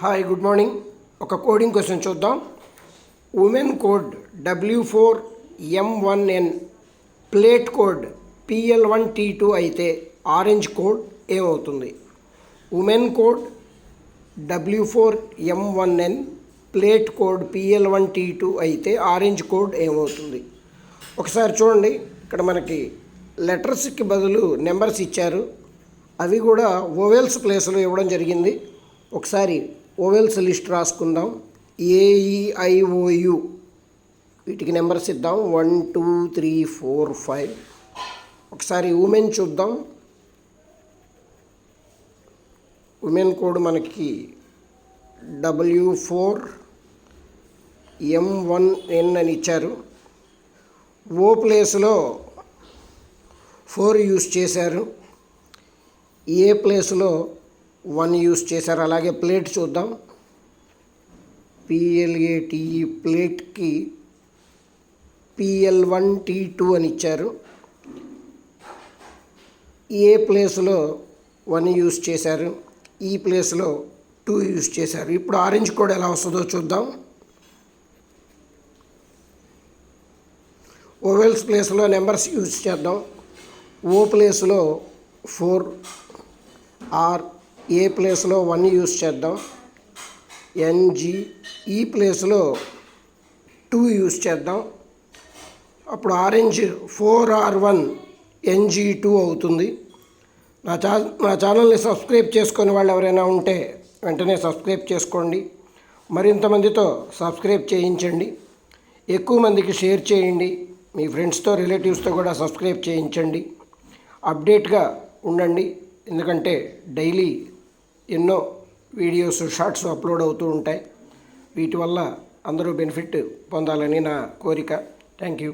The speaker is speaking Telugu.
Hi good morning. ఒక కోడింగ్ క్వశ్చన్ చూద్దాం. Women code W4M1N plate code PL1T2 అయితే ఆరెంజ్ కోడ్ ఏమవుతుంది? Women code W4M1N plate code PL1T2 అయితే ఆరెంజ్ కోడ్ ఏమవుతుంది? ఒకసారి చూడండి, ఇక్కడ మనకి లెటర్స్కి బదులు నెంబర్స్ ఇచ్చారు. అవి కూడా ఓవెల్స్ ప్లేస్లో ఇవ్వడం జరిగింది. ఒకసారి ఓవెల్స్ లిస్ట్ రాసుకుందాం. AEIOU వీటికి నెంబర్స్ ఇద్దాం. 1 2 3 4 5. ఒకసారి ఉమెన్ చూద్దాం. ఉమెన్ కోడ్ మనకి W4M1N అని ఇచ్చారు. ఓ ప్లేస్లో 4 యూస్ చేశారు. ఏ ప్లేస్లో 1 యూస్ చేశారు. అలాగే ప్లేట్ చూద్దాం. PLATE ప్లేట్కి PL1T2 అని ఇచ్చారు. ఏ ప్లేస్లో 1 యూస్ చేశారు, ఈ ప్లేస్లో 2 యూస్ చేశారు. ఇప్పుడు ఆరెంజ్ కోడ్ ఎలా వస్తుందో చూద్దాం. ఓవెల్స్ ప్లేస్లో నెంబర్స్ యూజ్ చేద్దాం. ఓ ప్లేస్లో 4, ఏ ప్లేస్లో 1 యూస్ చేద్దాం. NG ఈ ప్లేస్లో 2 యూస్ చేద్దాం. అప్పుడు ఆరెంజ్ 4R1 NG2 అవుతుంది. నా ఛానల్ని సబ్స్క్రైబ్ చేసుకునే వాళ్ళు ఎవరైనా ఉంటే వెంటనే సబ్స్క్రైబ్ చేసుకోండి. మరింత మందితో సబ్స్క్రైబ్ చేయించండి. ఎక్కువ మందికి షేర్ చేయండి. మీ ఫ్రెండ్స్తో రిలేటివ్స్తో కూడా సబ్స్క్రైబ్ చేయించండి. అప్డేట్గా ఉండండి, ఎందుకంటే డైలీ ఎన్నో వీడియోస్, షార్ట్స్ అప్లోడ్ అవుతూ ఉంటాయి. వీటి వల్ల అందరూ బెనిఫిట్ పొందాలని నా కోరిక. Thank you.